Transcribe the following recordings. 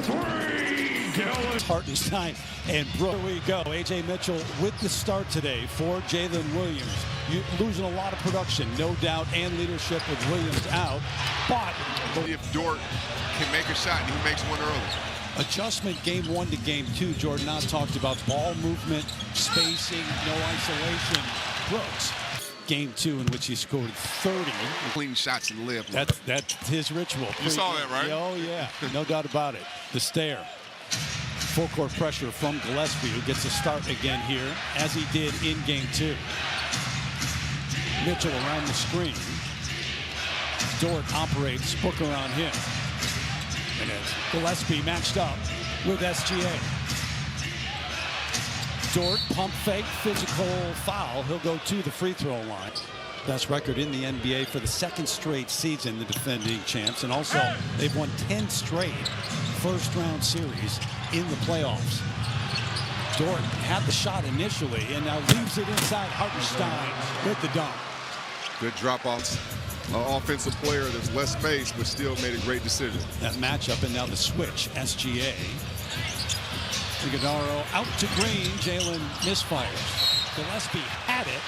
three, Gillis. Hartenstein and Brooks. Here we go. A.J. Mitchell with the start today for Jalen Williams. You're losing a lot of production, no doubt, and leadership with Williams out. But if Dort can make a shot and he makes one early. Adjustment game 1 to game 2. Jordan Ott talked about ball movement, spacing, no isolation. Brooks, game 2 in which he scored 30. Clean shots and live. That's his ritual. You saw that, right? Oh, yeah. No doubt about it. The stare. Full court pressure from Gillespie, who gets a start again here, as he did in game 2. Mitchell around the screen. Dort operates, Booker on him. And it's Gillespie matched up with SGA. Dort, pump fake, physical foul. He'll go to the free throw line. Best record in the NBA for the 2nd straight season, the defending champs. And also, they've won 10 straight first-round series in the playoffs. Dort had the shot initially and now leaves it inside. Hartenstein with the dunk. Good drop-offs. Offensive player, there's less space, but still made a great decision. That matchup, and now the switch. SGA. Iguodala out to Green. Jalen misfires. Gillespie had it.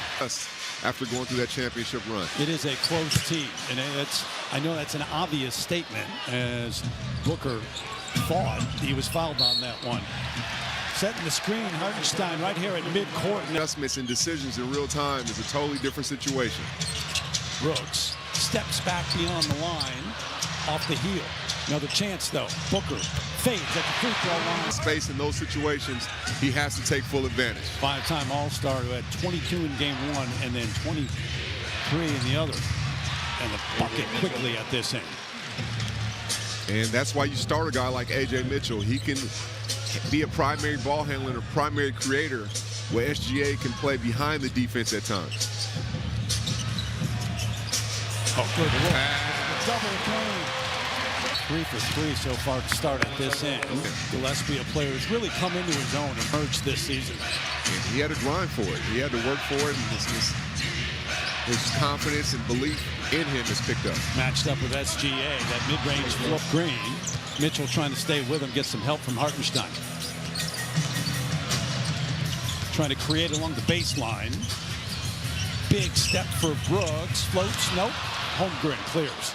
After going through that championship run. It is a close team, and I know that's an obvious statement, as Booker thought he was fouled on that one. Setting the screen, Hartenstein right here at midcourt. Adjustments and decisions in real time is a totally different situation. Brooks steps back beyond the line, off the heel. Another chance, though. Booker fades at the free throw line. Space in those situations, he has to take full advantage. 5-time All-Star who had 22 in game 1 and then 23 in the other. And the bucket quickly at this end. And that's why you start a guy like A.J. Mitchell. He can be a primary ball handler and a primary creator, where SGA can play behind the defense at times. Oh, good look. Double game. 3 for 3 so far to start at this end. Gillespie, a player who's really come into his own and emerged this season. And he had to grind for it. He had to work for it. And his confidence and belief in him is picked up. Matched up with SGA, that mid-range flip. Green. Mitchell trying to stay with him, get some help from Hartenstein. Trying to create along the baseline. Big step for Brooks. Floats, nope. Holmgren clears.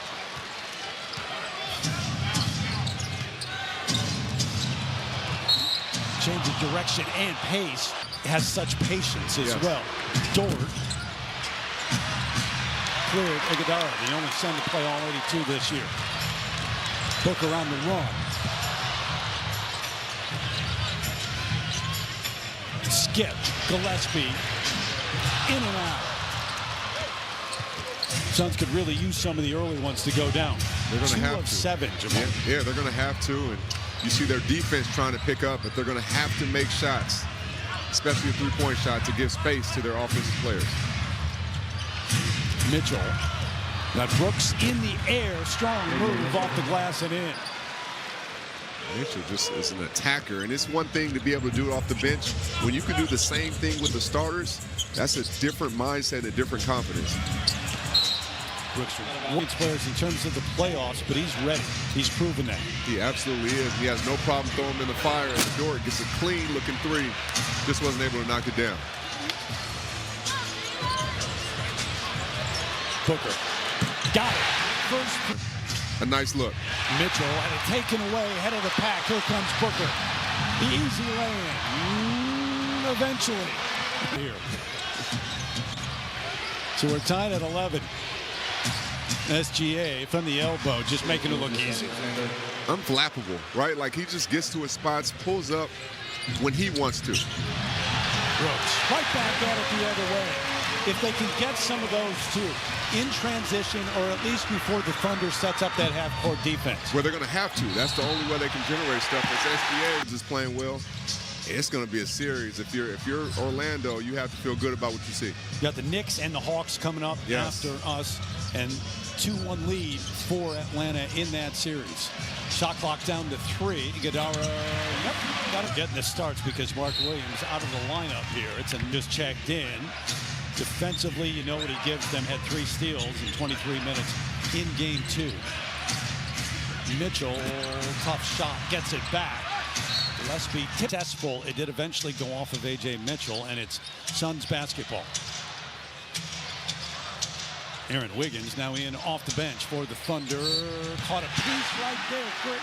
Change of direction and pace. Has such patience as well. Dort cleared Iguodala, the only son to play all 82 this year. Booker on the run. Skip, Gillespie, in and out. Suns could really use some of the early ones to go down. They're going to have 2 of to. 7, Jamal. Yeah, they're going to have to. And you see their defense trying to pick up, but they're going to have to make shots, especially a three-point shot, to give space to their offensive players. Mitchell. Got Brooks in the air. Strong move off the glass and in. Mitchell just is an attacker, and it's one thing to be able to do it off the bench. When you can do the same thing with the starters, that's a different mindset, a different confidence. Brooks wins players in terms of the playoffs, but he's ready. He's proven that. He absolutely is. He has no problem throwing him in the fire, and Dort gets a clean-looking 3. Just wasn't able to knock it down. Booker. Got it. First. A nice look. Mitchell had it taken away, head of the pack. Here comes Booker. The easy lay-in. Eventually. Here. So we're tied at 11. SGA from the elbow, just making it look easy. Unflappable, right? Like he just gets to his spots, pulls up when he wants to. Brooks right back at it the other way. If they can get some of those too, in transition or at least before the Thunder sets up that half-court defense. Where they're going to have to. That's the only way they can generate stuff. If SGA is just playing well, it's going to be a series. If you're Orlando, you have to feel good about what you see. You got the Knicks and the Hawks coming up after us, and 2-1 lead for Atlanta in that series. Shot clock down to 3. Iguodala, got to get in the starts because Mark Williams out of the lineup here. It's just checked in. Defensively, you know what he gives them. Had 3 steals in 23 minutes in game 2. Mitchell, tough shot, gets it back. Gillespie successful. It did eventually go off of A.J. Mitchell, and it's Suns basketball. Aaron Wiggins now in off the bench for the Thunder. Caught a piece right there. Great.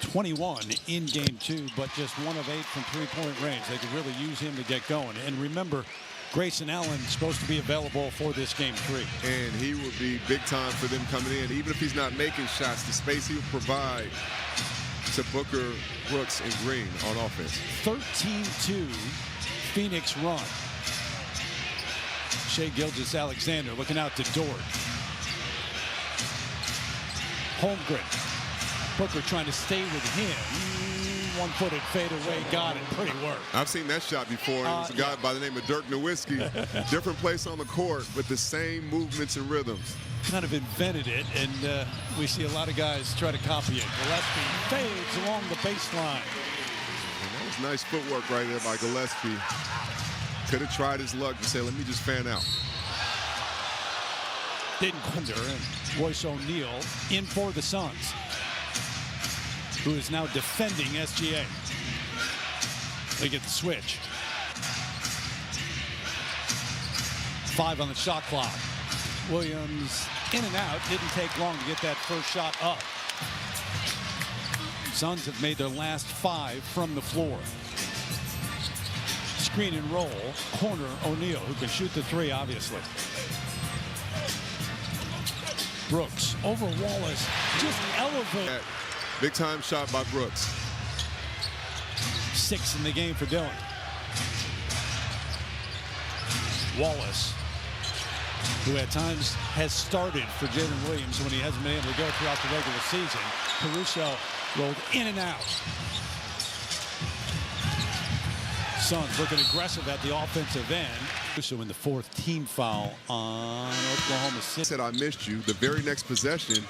21 in game 2, but just 1 of 8 from three-point range. They could really use him to get going. And remember, Grayson Allen is supposed to be available for this game 3. And he would be big time for them coming in. Even if he's not making shots, the space he would provide to Booker, Brooks, and Green on offense. 13-2 Phoenix run. Shai Gilgeous-Alexander looking out to Dort. Holmgren. Booker trying to stay with him. One-footed fadeaway, got it. Pretty work. I've seen that shot before. It was a guy by the name of Dirk Nowitzki. Different place on the court, but the same movements and rhythms. Kind of invented it, and we see a lot of guys try to copy it. Gillespie fades along the baseline. And that was nice footwork right there by Gillespie. Could have tried his luck to say, let me just fan out. Didn't wonder, and Royce O'Neal in for the Suns, who is now defending SGA. They get the switch. 5 on the shot clock. Williams in and out. Didn't take long to get that first shot up. Suns have made their last 5 from the floor. Screen and roll. Corner O'Neal, who can shoot the 3, obviously. Brooks over Wallace. Just elevate. Big time shot by Brooks. 6 in the game for Dillon. Wallace, who at times has started for Jalen Williams when he hasn't been able to go throughout the regular season. Caruso rolled in and out. Suns looking aggressive at the offensive end. Caruso in the 4th team foul on Oklahoma City. Said, I missed you. The very next possession,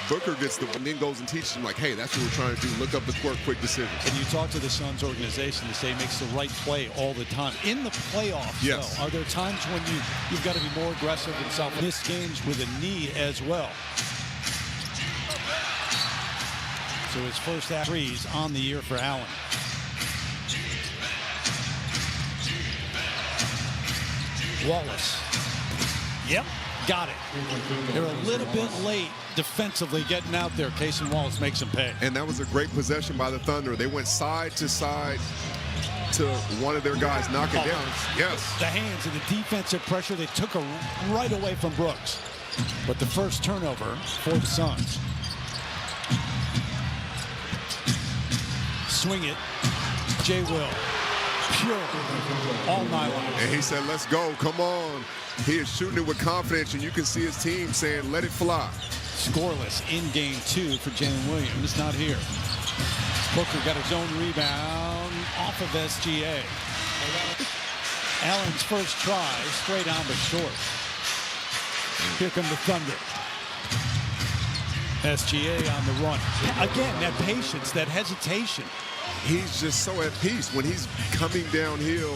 Booker gets the and then goes and teaches him, like, hey, that's what we're trying to do. Look up the court, quick decisions. And you talk to the Suns organization, they say makes the right play all the time. In the playoffs, yes. Though, are there times when you've got to be more aggressive and self? Miss games with a knee as well. So his first half threes on the year for Allen. Wallace. Yep, got it. They're a little bit late defensively getting out there. Cason Wallace makes them pay. And that was a great possession by the Thunder. They went side to side to one of their guys, knock it down. Yes. The hands and the defensive pressure, they took right away from Brooks. But the first turnover for the Suns. Swing it. Jay Will. Pure all night long. And he said, let's go, come on. He is shooting it with confidence, and you can see his team saying, let it fly. Scoreless in game 2 for Jalen Williams. Not here. Booker got his own rebound off of SGA. Allen's first try, straight on but short. Here come the Thunder. SGA on the run. Again, that patience, that hesitation. He's just so at peace. When he's coming downhill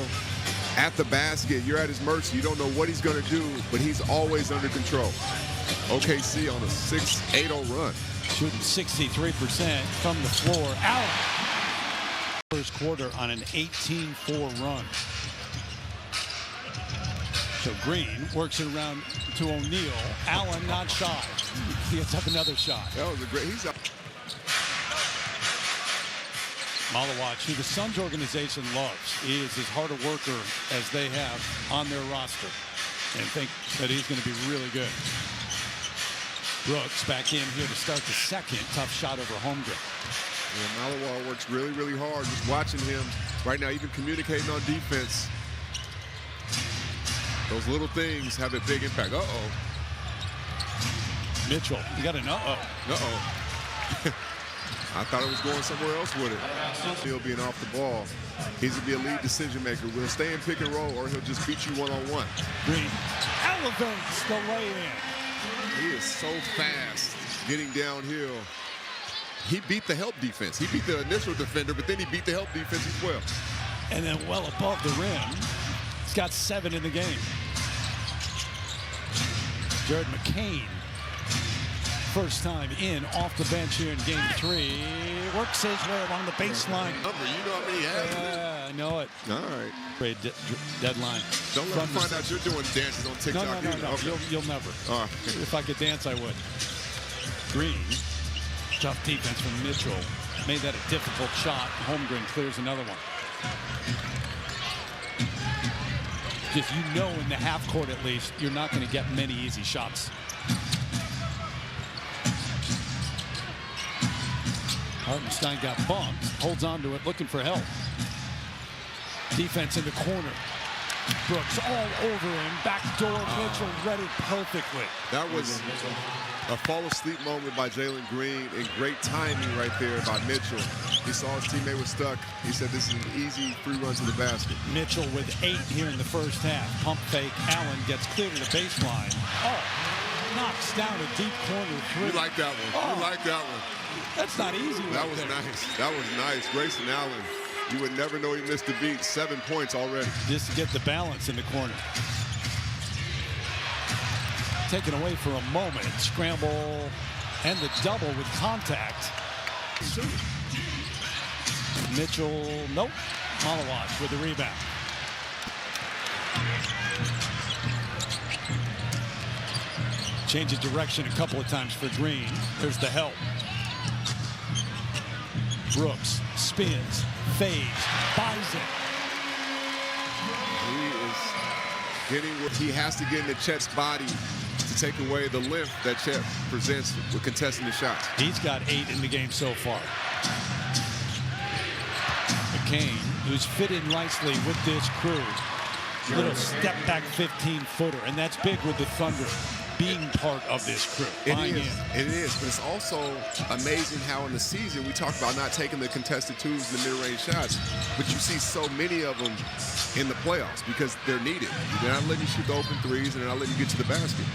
at the basket, you're at his mercy. You don't know what he's going to do, but he's always under control. OKC on a 6-8-0 run. Shooting 63% from the floor. Allen. First quarter on an 18-4 run. So Green works it around to O'Neal. Allen not shy. He gets up another shot. That was a great. He's up. Malawach, who the Suns organization loves. He is as hard a worker as they have on their roster, and think that he's going to be really good. Brooks back in here to start the second. Tough shot over Holmgren. Yeah, Malawach works really, really hard. Just watching him right now, even communicating on defense. Those little things have a big impact. Uh-oh. Mitchell, you got an uh-oh. Uh-oh. I thought it was going somewhere else with it. He'll being off the ball. He's going to be a lead decision maker. We'll stay in pick and roll, or he'll just beat you one-on-one. Green elevates the lay-in. He is so fast getting downhill. He beat the help defense. He beat the initial defender, but then he beat the help defense as well. And then well above the rim. He's got 7 in the game. Jared McCain first time in off the bench here in game 3. Works his way along the baseline. You know how many he has? Yeah, I know it. All right. Trade deadline. Don't let me find out you're doing dances on TikTok. No. Okay. You'll never. All right. If I could dance, I would. Green. Tough defense from Mitchell. Made that a difficult shot. Holmgren clears another one. Just, you know, in the half court at least, you're not going to get many easy shots. Hartenstein got bumped, holds on to it, looking for help. Defense in the corner. Brooks all over him. Backdoor Mitchell read it perfectly. That was a fall asleep moment by Jalen Green and great timing right there by Mitchell. He saw his teammate was stuck. He said this is an easy free run to the basket. Mitchell with 8 here in the first half. Pump fake. Allen gets clear to the baseline. Oh, knocks down a deep corner 3. You like that one. Oh, You like that one. That's not easy. That was nice. That was nice. Grayson Allen. You would never know he missed the beat. 7 points already. Just to get the balance in the corner. Taken away for a moment. Scramble and the double with contact. Mitchell, nope. Malawach with the rebound. Change of direction a couple of times for Green. There's the help. Brooks spins, fades, buys it. He is getting what he has to get into Chet's body to take away the lift that Chet presents with contesting the shots. He's got 8 in the game so far. McCain, who's fit in nicely with this crew. Little step back 15-footer, and that's big with the Thunder being part of this crew. It is, but it's also amazing how in the season we talk about not taking the contested twos and the mid-range shots, but you see so many of them in the playoffs because they're needed. They're not letting you shoot the open threes, and they're not letting you get to the basket.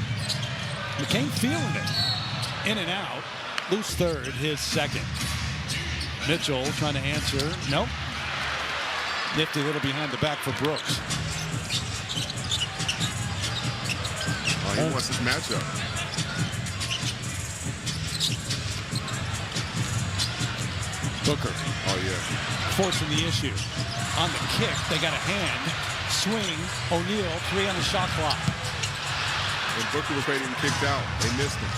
McCain feeling it. In and out. Loose third, his second. Mitchell trying to answer. Nope. Nifty little behind the back for Brooks. He wants this matchup. Booker. Oh, yeah. Forcing the issue. On the kick, they got a hand. Swing. O'Neal, 3 on the shot clock. When Booker was ready and kicked out, they missed him.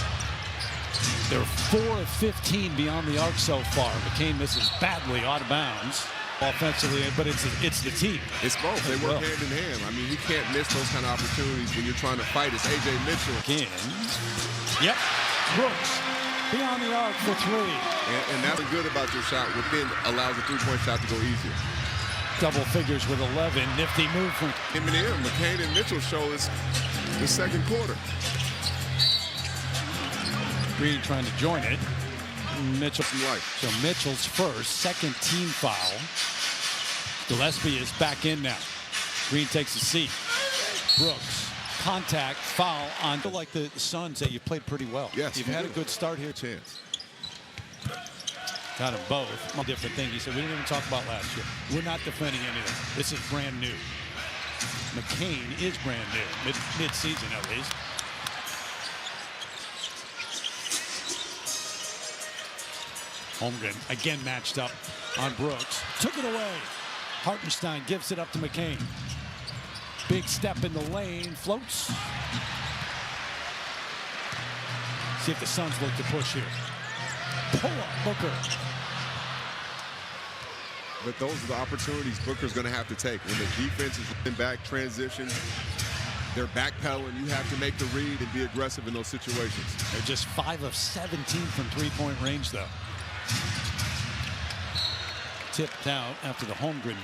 They're 4 of 15 beyond the arc so far. McCain misses badly out of bounds offensively, but it's the team. It's both. They work hand in hand. I mean, you can't miss those kind of opportunities when you're trying to fight. It's A.J. Mitchell. Again. Yep. Brooks beyond the arc for 3. And that's good about your shot. Within allows a three-point shot to go easier. Double figures with 11. Nifty move from him and him. McCain and Mitchell show us the second quarter. Green trying to join it. Mitchell. Life. So Mitchell's first, second team foul. Gillespie is back in now. Green takes a seat. Brooks, contact, foul on. Like the Suns that you played pretty well. Yes, you've had a good start here. Chance. Got them both. A different thing. He said we didn't even talk about last year. We're not defending anything. This is brand new. McCain is brand new, mid-season at least. Holmgren again matched up on Brooks. Took it away. Hartenstein gives it up to McCain. Big step in the lane. Floats. See if the Suns look to push here. Pull up Booker. But those are the opportunities Booker's going to have to take. When the defense is in back transition, they're backpedaling. You have to make the read and be aggressive in those situations. They're just 5 of 17 from three-point range, though. Tipped out after the Holmgren.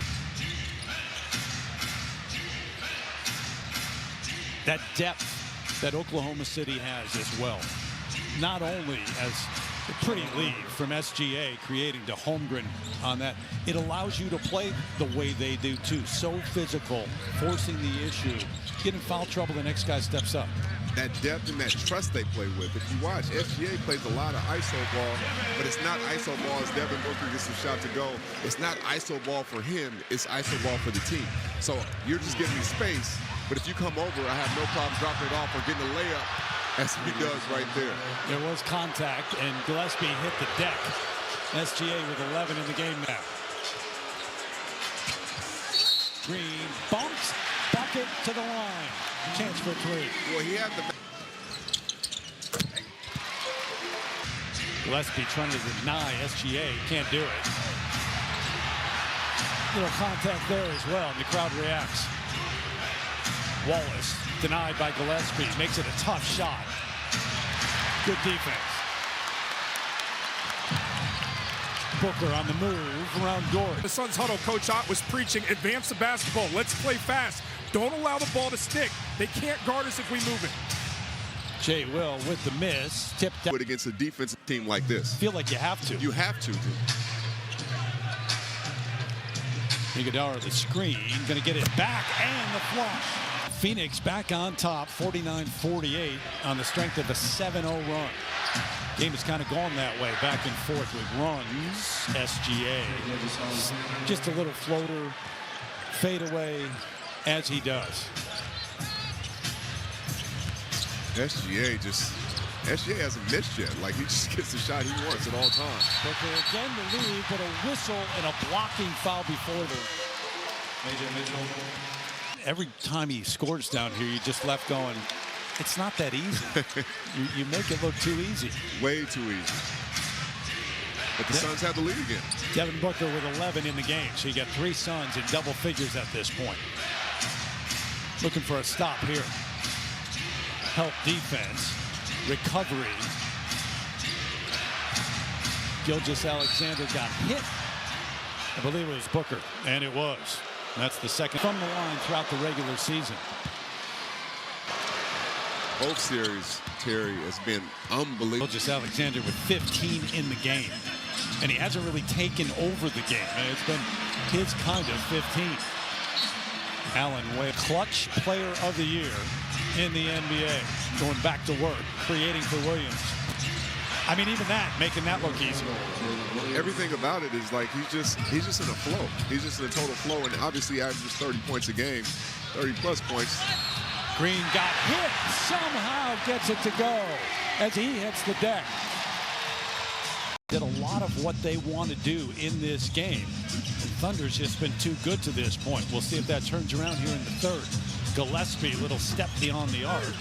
That depth that Oklahoma City has as well. Not only as a pretty lead from SGA creating to Holmgren on that, it allows you to play the way they do too. So physical, forcing the issue. Get in foul trouble, the next guy steps up. That depth and that trust they play with. If you watch, SGA plays a lot of ISO ball, but it's not ISO ball as Devin Booker gets a shot to go. It's not ISO ball for him, it's ISO ball for the team. So you're just giving me space, but if you come over, I have no problem dropping it off or getting a layup as he does right there. There was contact, and Gillespie hit the deck. SGA with 11 in the game now. Green bumps, bucket to the line. Chance for three. Well, he had the... Gillespie trying to deny SGA. Can't do it. Little contact there as well, and the crowd reacts. Wallace denied by Gillespie. Makes it a tough shot. Good defense. Booker on the move around Dort. The Suns huddle coach Ott was preaching, advance the basketball. Let's play fast. Don't allow the ball to stick. They can't guard us if we move it. Jay Will with the miss. Tipped out. Against a defensive team like this. Feel like you have to. You have to. Iguodala the screen. Going to get it back and the flush. Phoenix back on top, 49-48 on the strength of a 7-0 run. Game has kind of gone that way, back and forth with runs. SGA, just a little floater, fade away as he does. SGA hasn't missed yet. Like, he just gets the shot he wants at all times. Booker again the lead, but a whistle and a blocking foul before the... Every time he scores down here, you just left going, it's not that easy. you make it look too easy. Way too easy. But the Suns have the lead again. Devin Booker with 11 in the game. So you got 3 Suns in double figures at this point. Looking for a stop here. Help defense. Recovery. Gilgeous-Alexander got hit. I believe it was Booker, and it was. That's the second from the line throughout the regular season. Both series, Terry, has been unbelievable. Gilgeous-Alexander with 15 in the game. And he hasn't really taken over the game. It's been his kind of 15. Allen Wade, clutch player of the year in the NBA. Going back to work, creating for Williams. I mean, even that, making that look easy. Everything about it is like he's just in a flow. He's just in a total flow, and obviously averages 30 points a game, 30-plus points. Green got hit, somehow gets it to go as he hits the deck. Did a lot of what they want to do in this game. The Thunder's just been too good to this point. We'll see if that turns around here in the third. Gillespie, little step beyond the arc.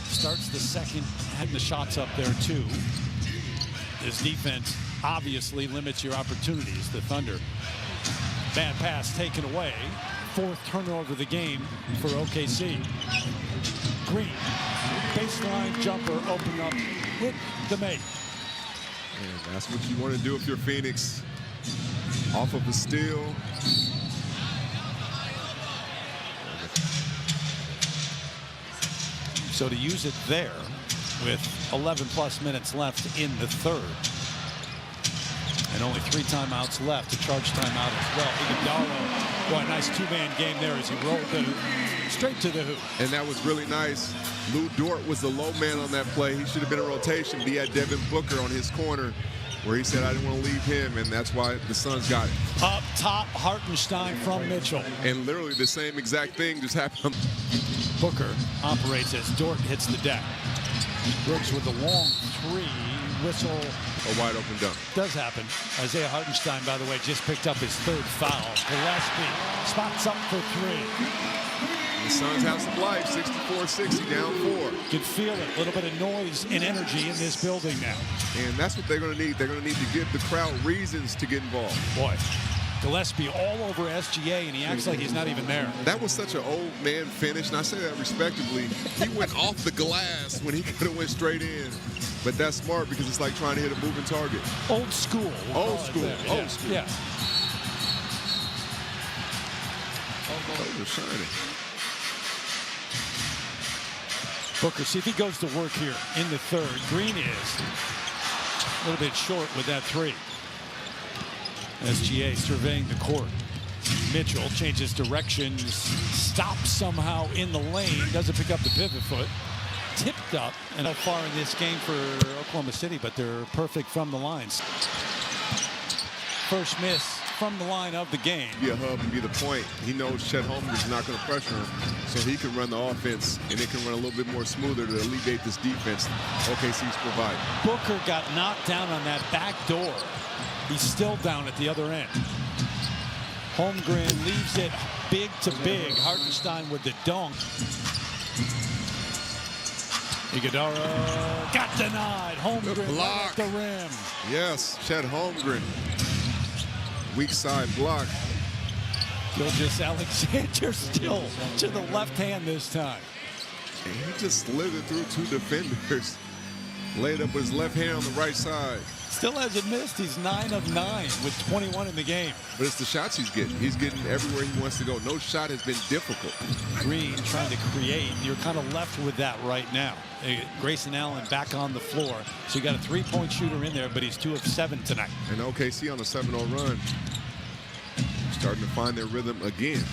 Starts the second, had the shots up there too. This defense obviously limits your opportunities. The Thunder, bad pass taken away. 4th turnover of the game for OKC. Green, baseline jumper open up with the make. And that's what you want to do if you're Phoenix. Off of the steal. So to use it there with 11-plus minutes left in the third. And only 3 timeouts left to charge timeout as well. Iguodala, boy, a nice 2-man game there as he rolled straight to the hoop. And that was really nice. Lou Dort was the low man on that play. He should have been in rotation, but he had Devin Booker on his corner where he said, I didn't want to leave him, and that's why the Suns got it. Up top, Hartenstein from Mitchell. And literally the same exact thing just happened. Booker operates as Dort hits the deck. Brooks with a long 3, whistle. A wide open dunk. Does happen. Isaiah Hartenstein, by the way, just picked up his 3rd foul. Gillespie spots up for 3. The Suns have some life, 64-60, down 4. Can feel it, a little bit of noise and energy in this building now. And that's what they're going to need. They're going to need to give the crowd reasons to get involved. Boy, Gillespie all over SGA, and he acts like he's not even there. That was such an old man finish, and I say that respectively. He went off the glass when he could have went straight in. But that's smart because it's like trying to hit a moving target. Old school. Old school. Yeah. Old school. Yeah. Those are shining. Booker, see if he goes to work here in the third. Green is a little bit short with that 3. SGA surveying the court. Mitchell changes directions, stops somehow in the lane, doesn't pick up the pivot foot. Tipped up, and how far in this game for Oklahoma City, but they're perfect from the lines. First miss from the line of the game. Be a hub and be the point. He knows Chet Holmgren's not going to pressure him, so he can run the offense, and it can run a little bit more smoother to alleviate this defense OKC's providing. Booker got knocked down on that back door. He's still down at the other end. Holmgren leaves it big to big. Hartenstein with the dunk. Iguodala got denied. Holmgren right at the rim. Yes, Chet Holmgren. Weak side block. Gilgeous-Alexander still to the left hand this time. And he just slithered through two defenders. Laid up with his left hand on the right side. Still hasn't missed. He's 9 of 9 with 21 in the game. But it's the shots he's getting. He's getting everywhere he wants to go. No shot has been difficult. Green trying to create. You're kind of left with that right now. Grayson Allen back on the floor. So you got a three-point shooter in there, but he's 2 of 7 tonight. And OKC on a 7-0 run. Starting to find their rhythm again.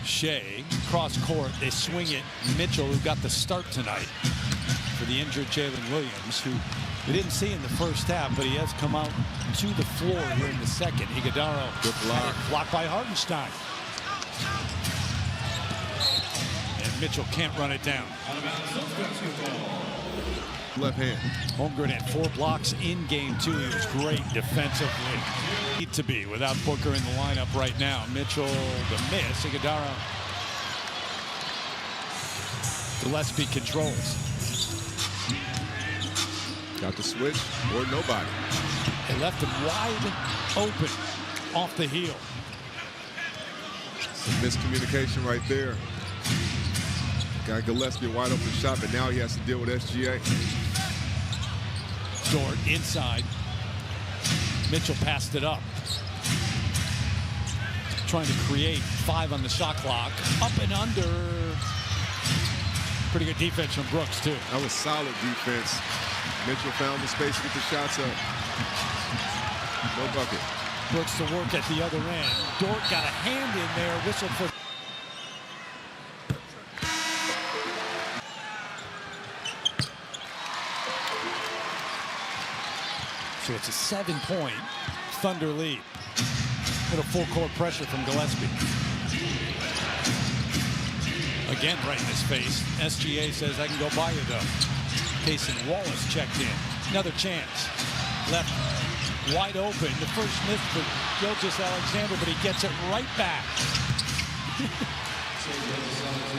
Shea, cross court. They swing it. Mitchell, who got the start tonight for the injured Jalen Williams, who we didn't see in the first half, but he has come out to the floor here in the second. Iguodala, good block. Blocked by Hartenstein. And Mitchell can't run it down. Left hand. Holmgren had 4 blocks in game 2. He was great defensively. Need to be without Booker in the lineup right now. Mitchell, the miss. Iguodala. Gillespie controls. Got the switch or nobody. They left him wide open off the heel. Some miscommunication right there. Got Gillespie a wide open shot, but now he has to deal with SGA. Dort inside. Mitchell passed it up. Trying to create 5 on the shot clock. Up and under. Pretty good defense from Brooks, too. That was solid defense. Mitchell found the space to get the shots up. No bucket. Brooks to work at the other end. Dort got a hand in there. Whistle for. So it's a 7-point Thunder lead. Little full court pressure from Gillespie. Again, right in his face. SGA says, I can go by you, though. Cason Wallace checked in. Another chance. Left wide open. The first miss for Gilgeous-Alexander, but he gets it right back.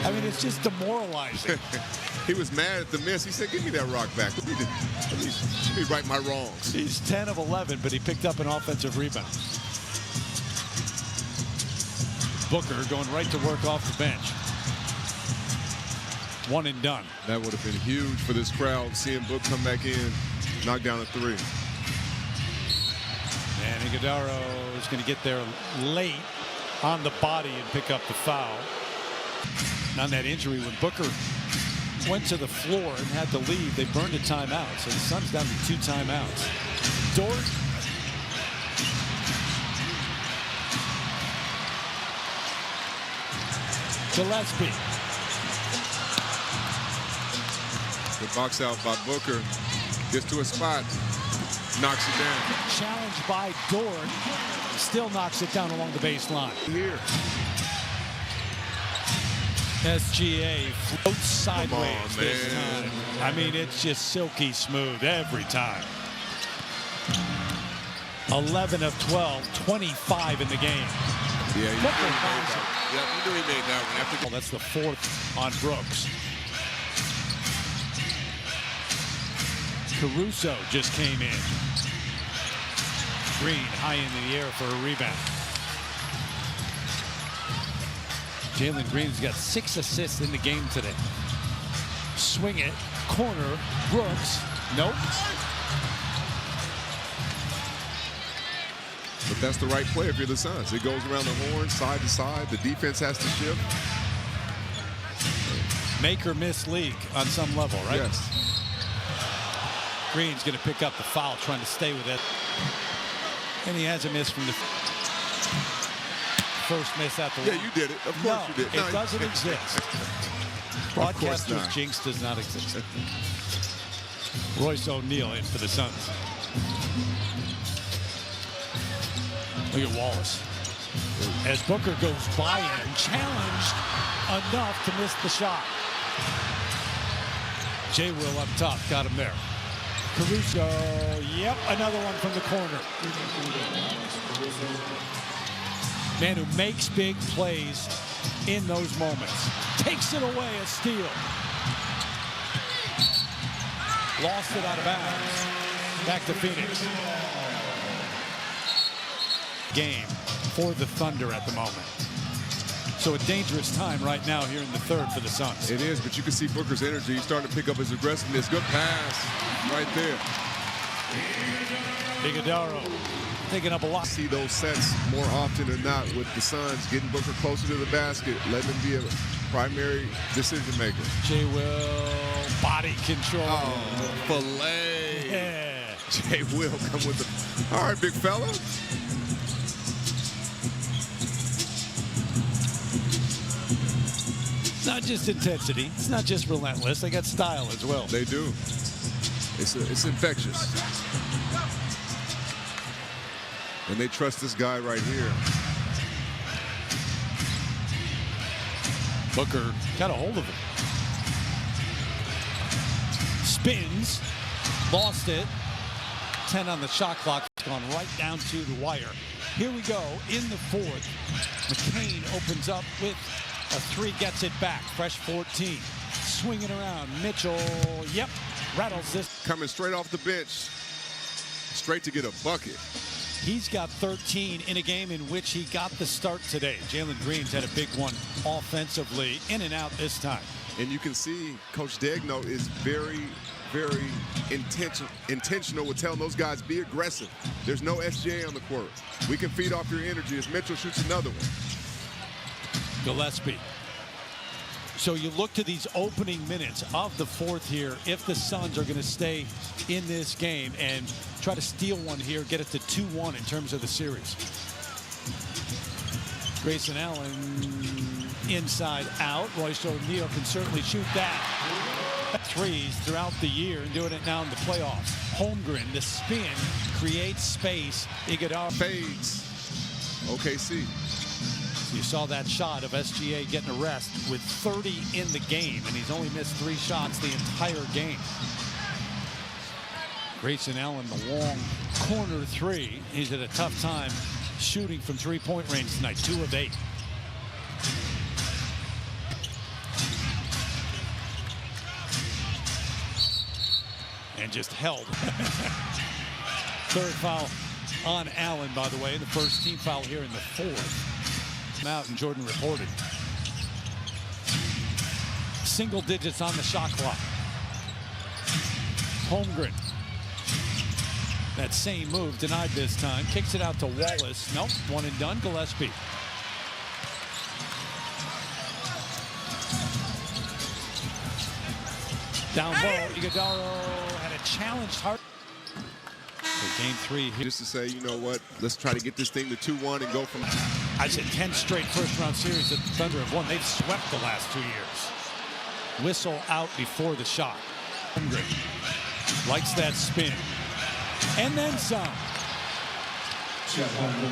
I mean, it's just demoralizing. He was mad at the miss. He said, give me that rock back. Let me right my wrongs. He's 10 of 11, but he picked up an offensive rebound. Booker going right to work off the bench. One and done. That would have been huge for this crowd, seeing Book come back in, knock down a 3. And Iguodala is going to get there late on the body and pick up the foul. And on that injury, when Booker went to the floor and had to leave, they burned a timeout. So the Suns down to 2 timeouts. Dort. Gillespie. The box out by Booker. Gets to a spot. Knocks it down. Challenged by Dort. Still knocks it down along the baseline. Here. SGA floats sideways this time. I mean, it's just silky smooth every time. 11 of 12, 25 in the game. Yeah, you knew he made that one. That's the 4th on Brooks. Caruso just came in. Green high in the air for a rebound. Jalen Green's got 6 assists in the game today. Swing it, corner, Brooks. Nope. But that's the right play if you're the Suns. It goes around the horn, side to side. The defense has to shift. Make or miss league on some level, right? Yes. Green's going to pick up the foul, trying to stay with it. And he has a miss from the first miss at the line. Yeah, you did it. Of course you did. No, it doesn't exist. Broadcaster's jinx does not exist. Royce O'Neal in for the Suns. Look at Wallace. As Booker goes by him, challenged enough to miss the shot. Jay Will up top, got him there. Caruso, yep, another one from the corner. Man who makes big plays in those moments. Takes it away, a steal. Lost it out of bounds. Back to Phoenix. Game for the Thunder at the moment. So a dangerous time right now here in the third for the Suns. It is, but you can see Booker's energy. He's starting to pick up his aggressiveness. Good pass right there. Iguodala taking up a lot. See those sets more often than not with the Suns, getting Booker closer to the basket, letting him be a primary decision maker. Jay Will, body control. Oh, filet. Yeah. Jay Will come with the. All right, big fella. It's not just intensity. It's not just relentless. They got style as well. They do. It's infectious. And they trust this guy right here. Booker got a hold of it. Spins. Lost it. 10 on the shot clock. Gone right down to the wire. Here we go in the fourth. McCain opens up with a three, gets it back. Fresh 14. Swinging around. Mitchell, yep, rattles this. Coming straight off the bench. Straight to get a bucket. He's got 13 in a game in which he got the start today. Jalen Green's had a big one offensively, in and out this time. And you can see Coach Daigneault is very, very intentional with telling those guys, be aggressive. There's no SGA on the court. We can feed off your energy as Mitchell shoots another one. Gillespie. So you look to these opening minutes of the fourth here, if the Suns are going to stay in this game and try to steal one here, get it to 2-1 in terms of the series. Grayson Allen inside out. Royce O'Neal can certainly shoot that. Threes throughout the year and doing it now in the playoffs. Holmgren, the spin, creates space. Iguodala fades. OKC. You saw that shot of SGA getting a rest with 30 in the game, and he's only missed 3 shots the entire game. Grayson Allen, the long corner three. He's at a tough time shooting from three-point range tonight, 2 of 8. And just held. Third foul on Allen, by the way, and the first team foul here in the fourth. Out, and Jordan reported. Single digits on the shot clock. Holmgren. That same move denied this time. Kicks it out to Wallace. Nope, one and done. Gillespie. Down low. Iguodala had a challenged heart. So game 3 here. Just to say, you know what? Let's try to get this thing to 2-1 and go from. I said 10 straight first-round series that the Thunder have won. They've swept the last 2 years. Whistle out before the shot. Holmgren likes that spin. And then some.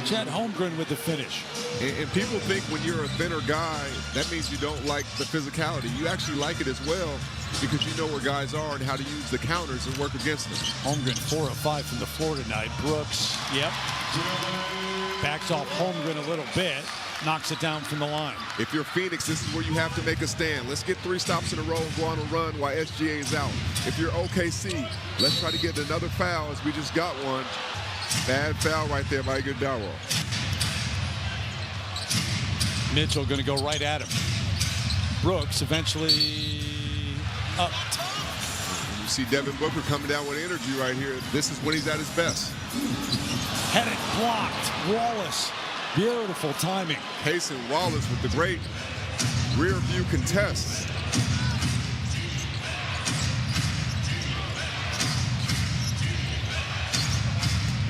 Chet Holmgren with the finish. And people think when you're a thinner guy, that means you don't like the physicality. You actually like it as well because you know where guys are and how to use the counters and work against them. Holmgren 4 of 5 from the floor tonight. Brooks, yep. Backs off Holmgren a little bit. Knocks it down from the line. If you're Phoenix, this is where you have to make a stand. Let's get 3 stops in a row and go on a run while SGA is out. If you're OKC, let's try to get another foul as we just got one. Bad foul right there by Iguodala. Mitchell going to go right at him. Brooks eventually up. You see Devin Booker coming down with energy right here. This is when he's at his best. Had it blocked. Wallace. Beautiful timing. Payson Wallace with the great rear view contests.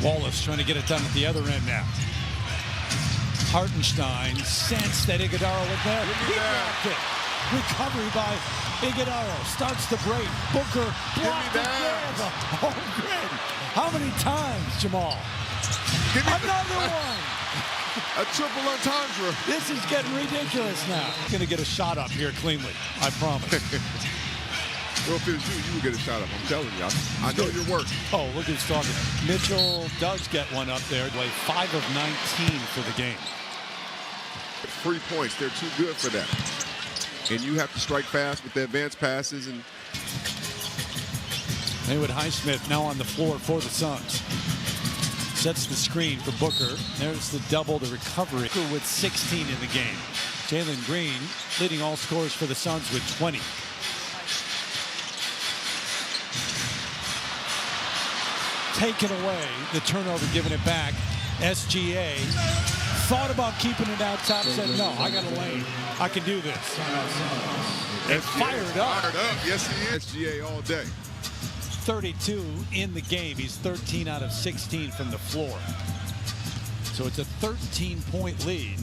Wallace trying to get it done at the other end now. Hartenstein sensed that Iguodala was there. He blocked it. Recovery by Iguodala. Starts the break. Booker blocked it there. Holmgren. How many times, Jamal? Another one. A triple entendre. This is getting ridiculous now. Going to get a shot up here cleanly, I promise. Well, if it was you would get a shot up. I'm telling you. I know your work. Oh, look who's talking. Mitchell does get one up there. Play 5 of 19 for the game. 3 points. They're too good for that. And you have to strike fast with the advanced passes. And Haywood Highsmith now on the floor for the Suns. Sets the screen for Booker. There's the double, the recovery. Booker with 16 in the game. Jalen Green leading all scorers for the Suns with 20. Taken away, the turnover, giving it back. SGA thought about keeping it out top, said, no, I got a lane. I can do this. And fired up. Fired up. Yes, he is. SGA all day. 32 in the game. He's 13 out of 16 from the floor. So it's a 13-point lead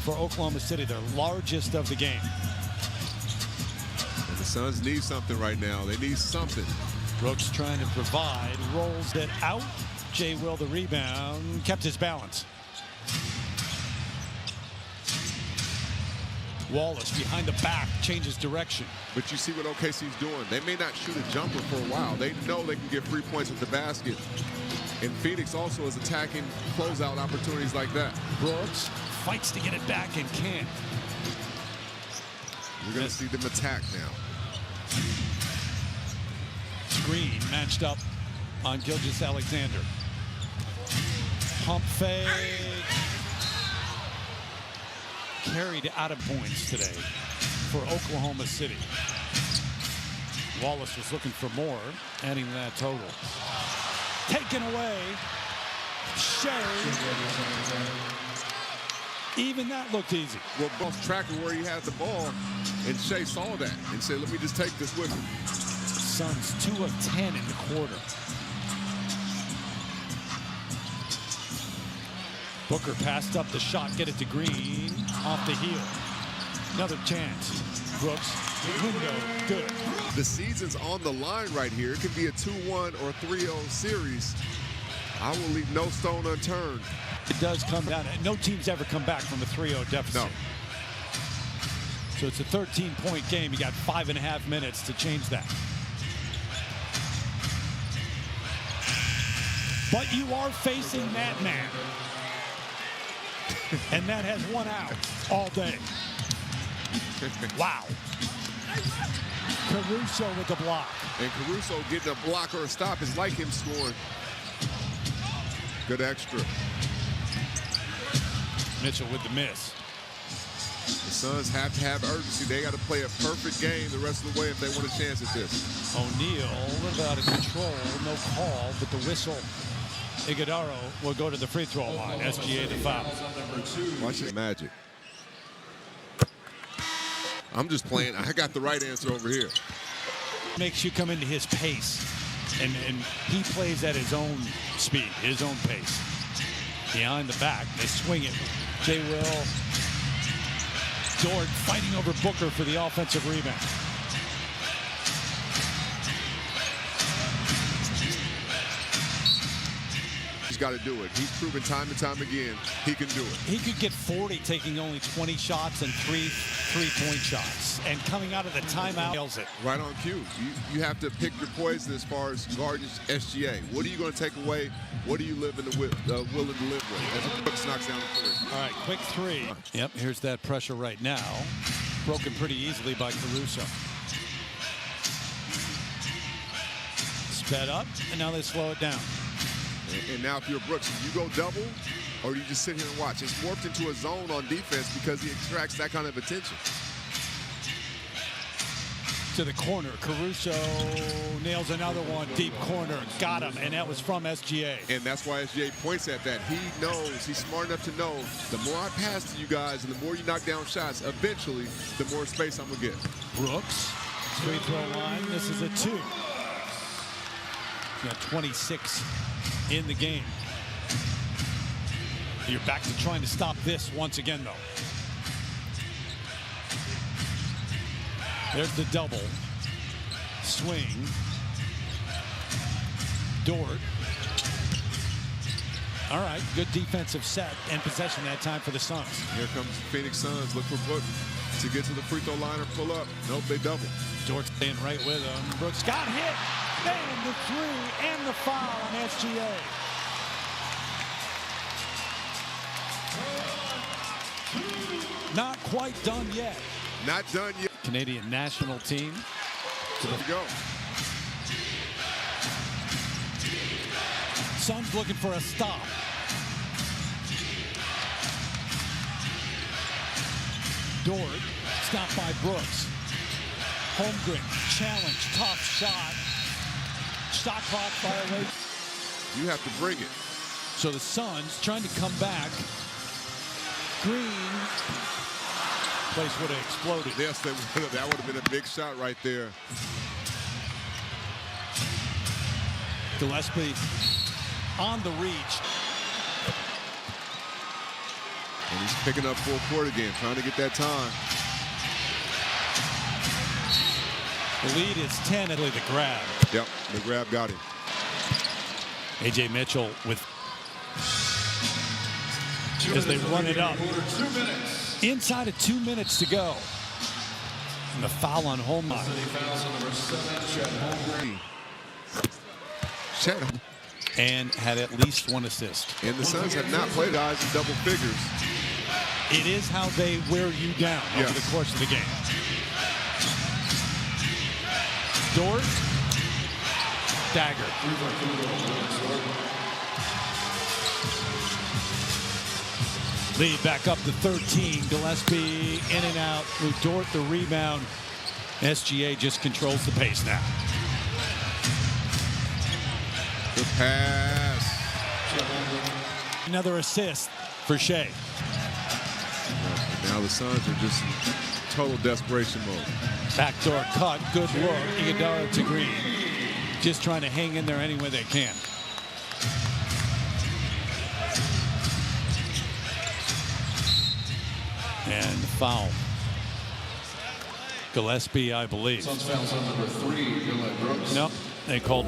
for Oklahoma City, their largest of the game. And the Suns need something right now. They need something. Brooks trying to provide, rolls it out. Jay Will the rebound, kept his balance. Wallace behind the back, changes direction. But you see what OKC's doing. They may not shoot a jumper for a while. They know they can get 3 points at the basket. And Phoenix also is attacking closeout opportunities like that. Brooks fights to get it back and can't. We're going to see them attack now. Screen matched up on Gilgeous-Alexander. Pump fake. Carried out of points today for Oklahoma City. Wallace was looking for more, adding to that total. Taken away. Shea. Even that looked easy. Well, both tracking where he had the ball, and Shea saw that and said, let me just take this with me. Suns 2 of 10 in the quarter. Booker passed up the shot, get it to Green, off the heel. Another chance. Brooks, window, good. The season's on the line right here. It could be a 2-1 or 3-0 series. I will leave no stone unturned. It does come down. No team's ever come back from a 3-0 deficit. No. So it's a 13-point game. You got 5.5 minutes to change that. But you are facing that man. And that has 1 out all day. Wow. Caruso with the block. And Caruso getting a block or a stop is like him scoring. Good extra. Mitchell with the miss. The Suns have to have urgency. They got to play a perfect game the rest of the way if they want a chance at this. O'Neal a little bit out of control. No call, but the whistle. Iguodala will go to the free throw line. SGA the foul. Watch it, Magic. I'm just playing. I got the right answer over here. Makes you come into his pace. And he plays at his own speed, his own pace. Behind the back, they swing it. Jay Will. Dort fighting over Booker for the offensive rebound. He's got to do it. He's proven time and time again he can do it. He could get 40 taking only 20 shots and 3 three-point shots. And coming out of the timeout, nails it. Right on cue. You have to pick your poison as far as guarding SGA. What are you going to take away? What are you willing to live with? As Brooks knocks down the 3. All right, quick 3. Yep, here's that pressure right now. Broken pretty easily by Caruso. Sped up, and now they slow it down. And now if you're Brooks, you go double, or do you just sit here and watch? It's morphed into a zone on defense because he extracts that kind of attention. To the corner, Caruso nails another one, deep corner, got him, and that was from SGA. And that's why SGA points at that. He knows, he's smart enough to know, the more I pass to you guys and the more you knock down shots, eventually, the more space I'm going to get. Brooks, free throw line, this is a 2. He's got 26 in the game. You're back to trying to stop this once again, though. There's the double. Swing. Dort. All right, good defensive set and possession that time for the Suns. Here comes Phoenix Suns. Look for Brooks to get to the free throw line or pull up. Nope, they double. Dort staying right with him. Brooks got hit. Bang, the three and the foul on SGA. Not quite done yet. Not done yet. Canadian national team. There we go. Suns looking for a stop. Dort, stopped by Brooks. Holmgren, challenge, tough shot. Shot clock violation. You have to bring it. So the Suns trying to come back. Green, place would have exploded. Yes, that would have been a big shot right there. Gillespie on the reach. And he's picking up full court again, trying to get that time. The lead is 10 at the grab. Yep, the grab got him. A.J. Mitchell with as they run it up. Inside of 2 minutes to go. And the foul on Holmgren. And had at least one assist. And the Suns have not played guys in double figures. It is how they wear you down over the course of the game. Dort, dagger. Lead back up to 13. Gillespie in and out with Dort the rebound. SGA just controls the pace now. The pass. Another assist for Shea. Now the Suns are just in total desperation mode. Backdoor cut, good look. Iguodala to Green. Just trying to hang in there any way they can. And foul. Gillespie, I believe. Suns foul number 3. Nope, they called